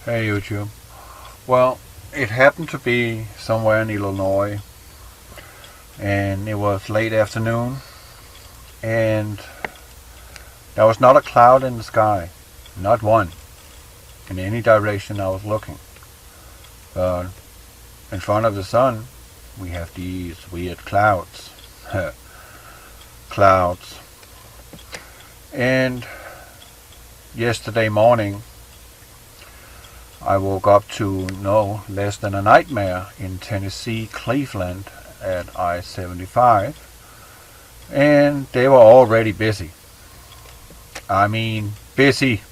Hey YouTube. Well, it happened to be somewhere in Illinois, and it was late afternoon, and there was not a cloud in the sky, not one, in any direction I was looking. But in front of the sun, we have these weird clouds. Clouds. And yesterday morning, I woke up to no less than a nightmare in Tennessee, Cleveland at I-75, and they were already busy. I mean, busy,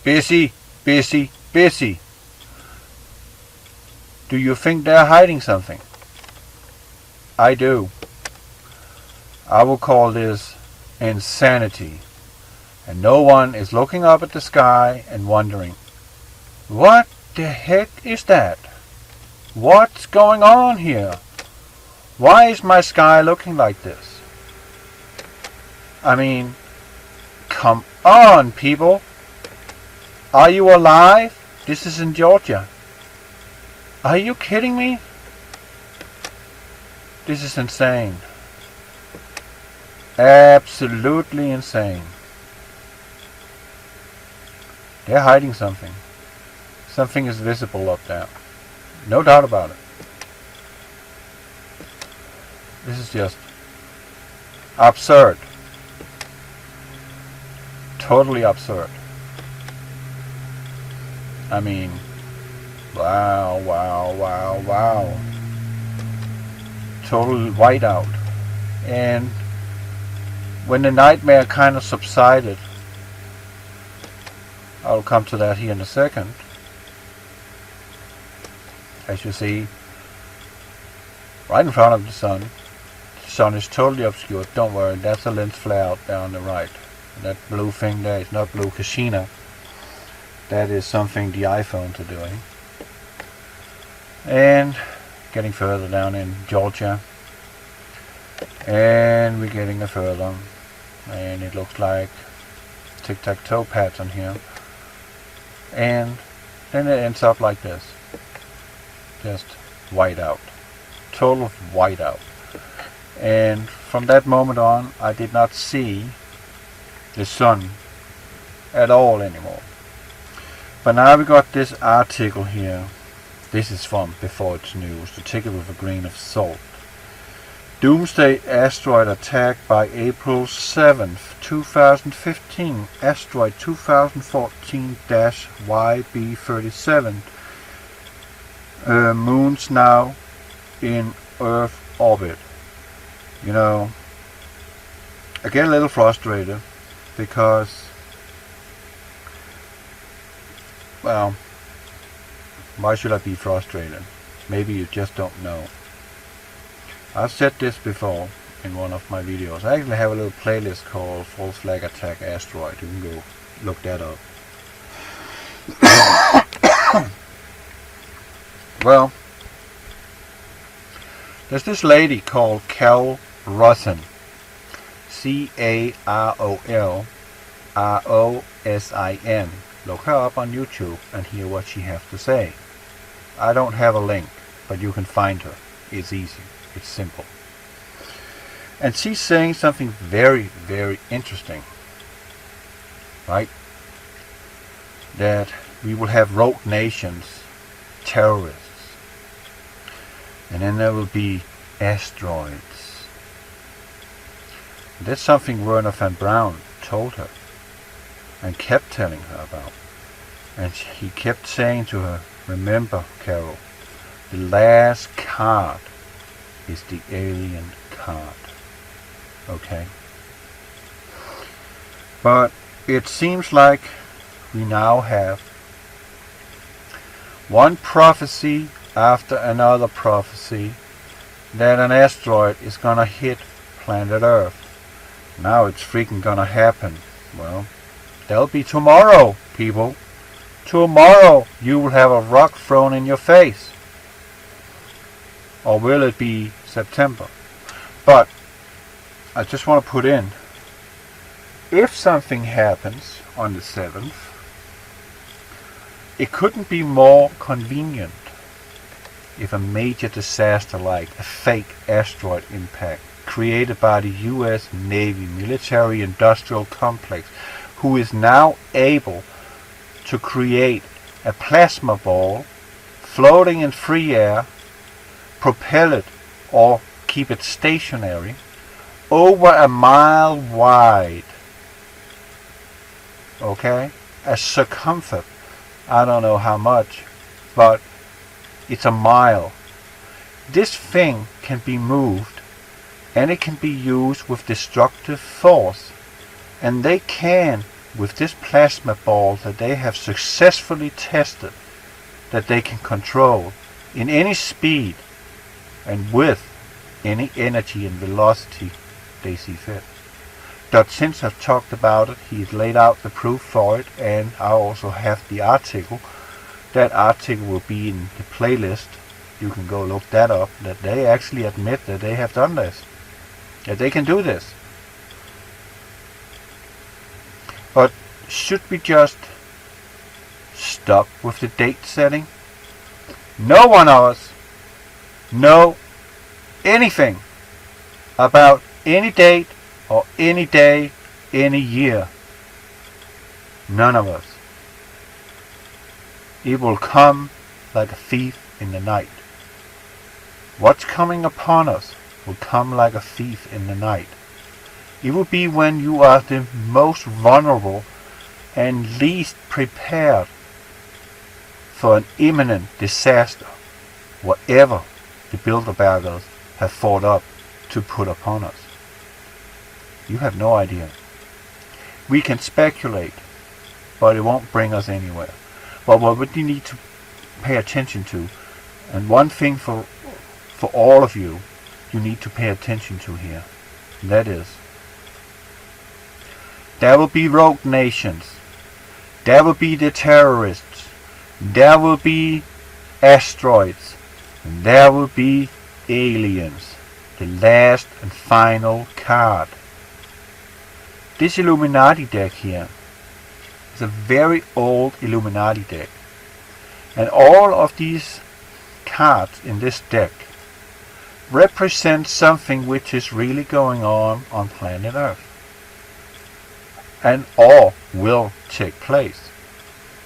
busy, busy, busy. Do you think they're hiding something? I do. I will call this insanity, and no one is looking up at the sky and wondering, what the heck is that? What's going on here? Why is my sky looking like this? I mean, come on, people. Are you alive? This is in Georgia. Are you kidding me? This is insane. Absolutely insane. They're hiding something. Something is visible up there. No doubt about it. This is just absurd. Totally absurd. I mean, wow, wow, wow, wow. Total whiteout. And when the nightmare kind of subsided, I'll come to that here in a second. As you see, right in front of the sun is totally obscured. Don't worry, that's a lens flare out there on the right. That blue thing there is not blue Kashina. That is something the iPhones are doing. And getting further down in Georgia, and we're getting further, and it looks like tic-tac-toe pattern here, and then it ends up like this. Just white out. Total white out. And from that moment on, I did not see the sun at all anymore. But now we got this article here. This is from Before It's News, to take it with a grain of salt. Doomsday asteroid attack by April 7th, 2015. Asteroid 2014-YB37. Moon's now in Earth orbit. You know, I get a little frustrated because, well, why should I be frustrated? Maybe you just don't know. I've said this before in one of my videos. I actually have a little playlist called False Flag Attack Asteroid. You can go look that up. Well, there's this lady called Carol Rosin, Carolrosin. Look her up on YouTube and hear what she has to say. I don't have a link, but you can find her. It's easy. It's simple. And she's saying something very, very interesting. Right? That we will have rogue nations, terrorists. And then there will be asteroids. And that's something Werner von Braun told her and kept telling her about. And he kept saying to her, remember, Carol, the last card is the alien card. Okay? But it seems like we now have one prophecy after another prophecy that an asteroid is gonna hit planet Earth. Now it's freaking gonna happen. Well, that'll be tomorrow, people. Tomorrow you will have a rock thrown in your face. Or will it be September? But I just want to put in, if something happens on the 7th, It couldn't be more convenient if a major disaster like a fake asteroid impact created by the US Navy military-industrial complex, who is now able to create a plasma ball floating in free air, propel it or keep it stationary over a mile wide. Okay? A circumference, I don't know how much, but it's a mile. This thing can be moved and it can be used with destructive force, and they can, with this plasma ball that they have successfully tested, that they can control in any speed and with any energy and velocity they see fit. Since has talked about it, he's laid out the proof for it, and I also have the article. That article will be in the playlist. You can go look that up, that they actually admit that they have done this, that they can do this. But should we just stop with the date setting? No one of us know anything about any date or any day, any year. None of us. It will come like a thief in the night. What's coming upon us will come like a thief in the night. It will be when you are the most vulnerable and least prepared for an imminent disaster, whatever the Bilderbergers have thought up to put upon us. You have no idea. We can speculate, but it won't bring us anywhere. But what we need to pay attention to, and one thing for all of you, you need to pay attention to here, and that is, there will be rogue nations, there will be the terrorists, there will be asteroids, and there will be aliens. The last and final card. This Illuminati deck here is a very old Illuminati deck, and all of these cards in this deck represent something which is really going on planet Earth, and all will take place.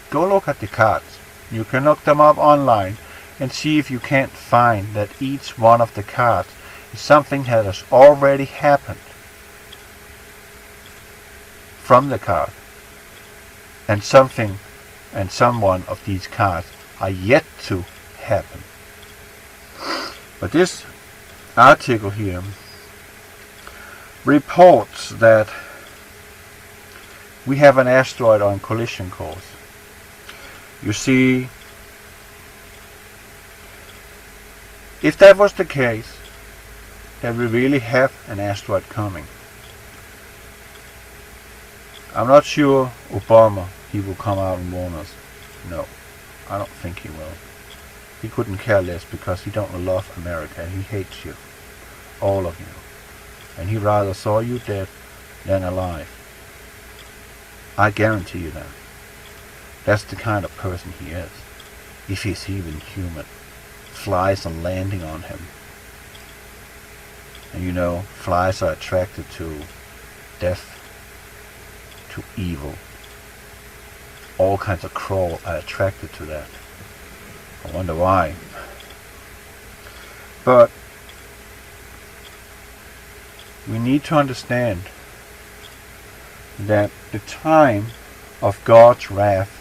Go look at the cards. You can look them up online and see if you can't find that each one of the cards is something that has already happened from the card, and something and someone of these cards are yet to happen. But this article here reports that we have an asteroid on collision course. You see, if that was the case, that we really have an asteroid coming, I'm not sure Obama, he will come out and warn us. No, I don't think he will. He couldn't care less, because he don't love America. He hates you, all of you, and he rather saw you dead than alive. I guarantee you that. That's the kind of person he is, if he's even human. Flies are landing on him. And you know, flies are attracted to death, to evil. All kinds of crawl are attracted to that. I wonder why. But we need to understand that the time of God's wrath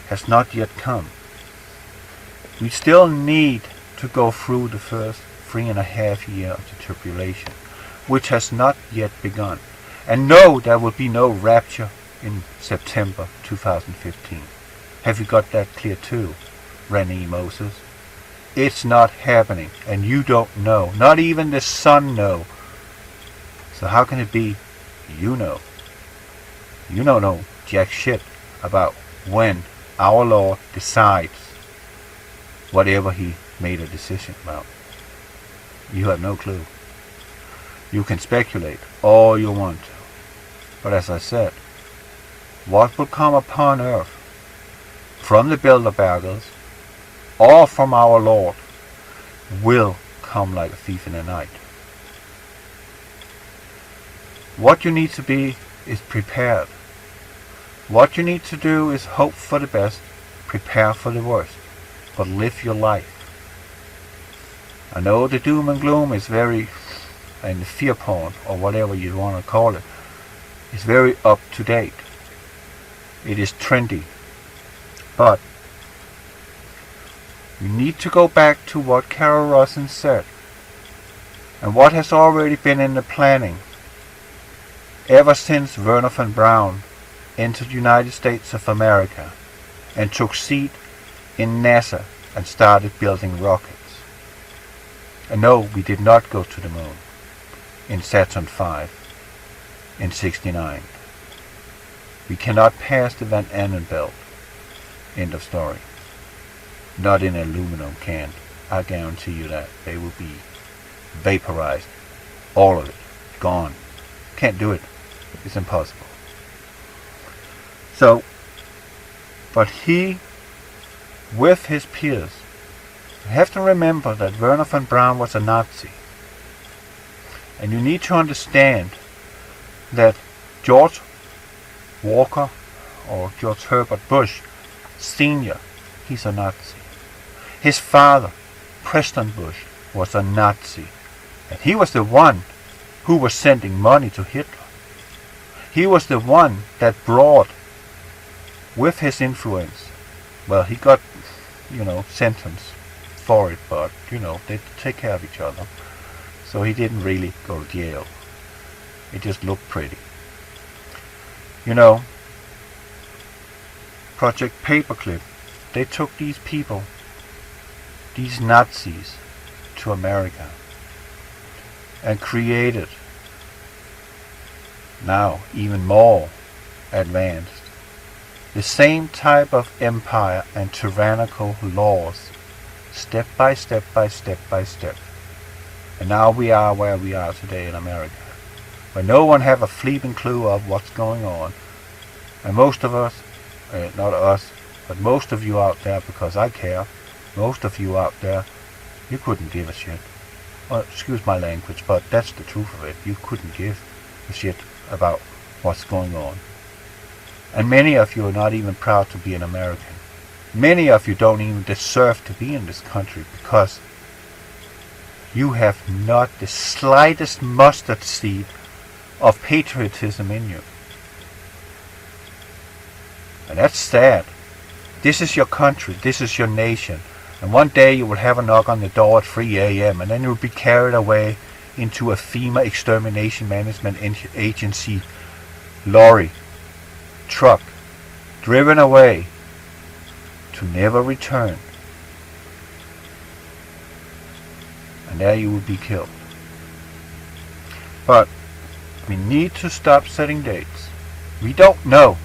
has not yet come. We still need to go through the first 3.5 years of the tribulation, which has not yet begun. And no, there will be no rapture in September 2015. Have you got that clear too, Rennie Moses? It's not happening, and you don't know. Not even the sun knows. So how can it be you know? You don't know jack shit about when our Lord decides whatever he made a decision about. You have no clue. You can speculate all you want to. But as I said, what will come upon earth from the Bilderbergers or from our Lord will come like a thief in the night. What you need to be is prepared. What you need to do is hope for the best, prepare for the worst, but live your life. I know the doom and gloom is very, and the fear porn, or whatever you want to call it, is very up to date. It is trendy. But we need to go back to what Carol Rosin said, and what has already been in the planning ever since Wernher von Braun entered the United States of America and took seat in NASA and started building rockets. And no, we did not go to the moon in Saturn V in '69. We cannot pass the Van Allen belt. End of story. Not in an aluminum can. I guarantee you that. They will be vaporized. All of it. Gone. Can't do it. It's impossible. So, but he, with his peers, you have to remember that Wernher von Braun was a Nazi. And you need to understand that George Walker, or George Herbert Bush Sr., he's a Nazi. His father, Preston Bush, was a Nazi. And he was the one who was sending money to Hitler. He was the one that brought, with his influence, well, he got, sentenced for it, but, they take care of each other. So he didn't really go to jail. It just looked pretty. Project Paperclip, they took these people, these Nazis, to America and created, now even more advanced, the same type of empire and tyrannical laws, step by step by step by step. And now we are where we are today in America, where no one have a fleeting clue of what's going on. And most of us, not us, but most of you out there, because I care, most of you out there, you couldn't give a shit. Well, excuse my language, but that's the truth of it. You couldn't give a shit about what's going on. And many of you are not even proud to be an American. Many of you don't even deserve to be in this country because you have not the slightest mustard seed of patriotism in you. And that's sad. This is your country, this is your nation. And one day you will have a knock on the door at 3 a.m. and then you will be carried away into a FEMA Extermination Management Agency lorry, truck, driven away to never return. And there you will be killed. But we need to stop setting dates. We don't know.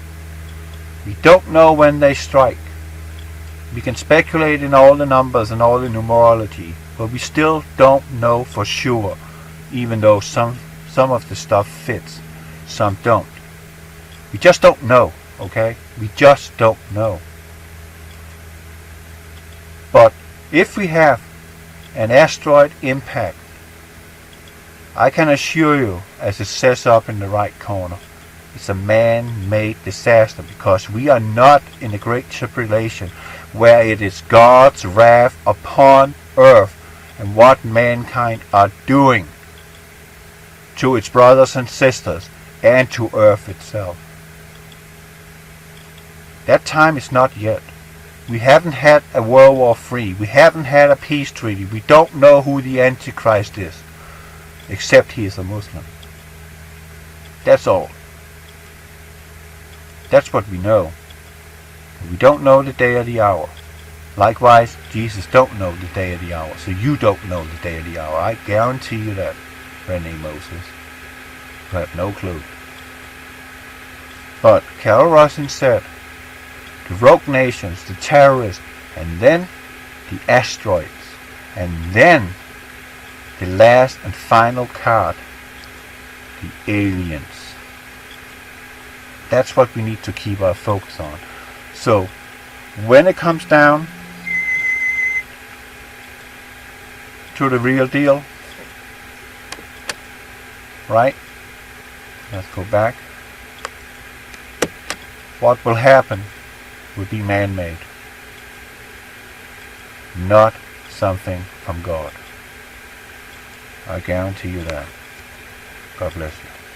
We don't know when they strike. We can speculate in all the numbers and all the numerology, but we still don't know for sure, even though some of the stuff fits, some don't. We just don't know, okay? We just don't know. But if we have an asteroid impact, I can assure you, as it says up in the right corner, it's a man-made disaster, because we are not in the Great Tribulation, where it is God's wrath upon earth and what mankind are doing to its brothers and sisters and to earth itself. That time is not yet. We haven't had a World War III. We haven't had a peace treaty. We don't know who the Antichrist is, except he is a Muslim. That's all. That's what we know. We don't know the day or the hour. Likewise, Jesus don't know the day or the hour. So you don't know the day or the hour. I guarantee you that, Renee Moses. You have no clue. But Carol Rosin said, the rogue nations, the terrorists, and then the asteroids, and then the last and final card, the aliens. That's what we need to keep our focus on. So when it comes down to the real deal, right? Let's go back. What will happen will be man-made, not something from God. I guarantee you that. God bless you.